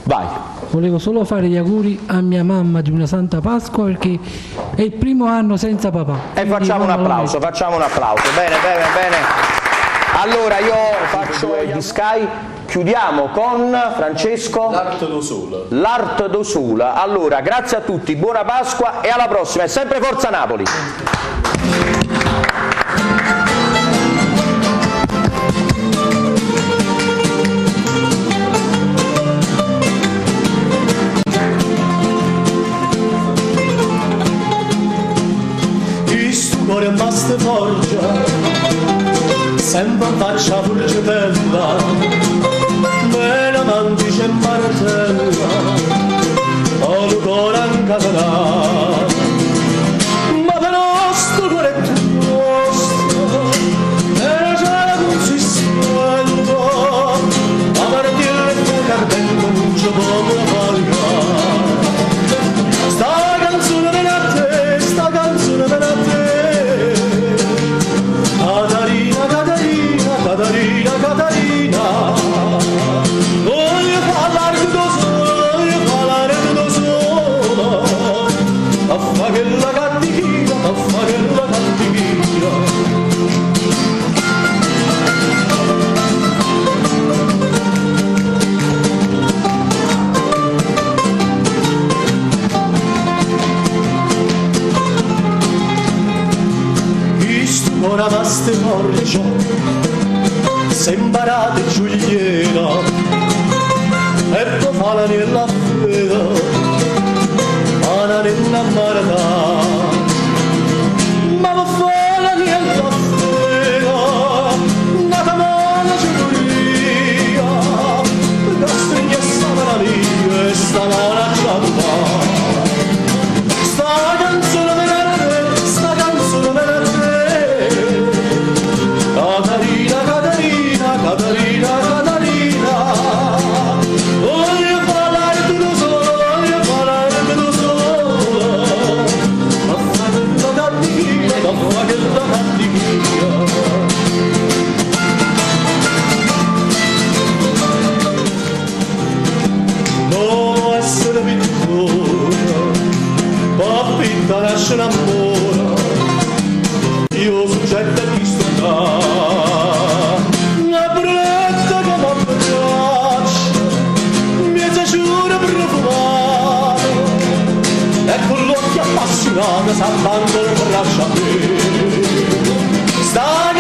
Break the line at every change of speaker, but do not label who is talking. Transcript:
Vai.
Volevo solo fare gli auguri a mia mamma di una Santa Pasqua perché è il primo anno senza papà.
E facciamo un applauso, bene. Allora io faccio di Sky, chiudiamo con Francesco. L'Art do Sul. Allora, grazie a tutti, buona Pasqua e alla prossima, e sempre Forza Napoli!
Cuore basta forgia, sempre faccia pulce bella, me la mandice in martella, ho il cuore anche ma però sto cuore è tuo, e già consistendo, a partire da cardendo non ci può voglia. Sta canzone per a te, sta canzone per a te. Catarina, voglio parlare tutto solo, a fare la cattivina, Isto ora vaste morcio, se imparate Giuliera e poi fa la nella fede ma non è innamorata ma poi fa la nella fede nata mano Giulia per stringere sta meraviglia e sta mano a sta canzone per te, sta canzone per te. Catarina, voglio parlare tutto solo, ma fare la cattivina, non essere pittura, papita nasce l'amore, io soggetto a chi sto là. E con l'occhio appassionato s'abbandona per lasciare sta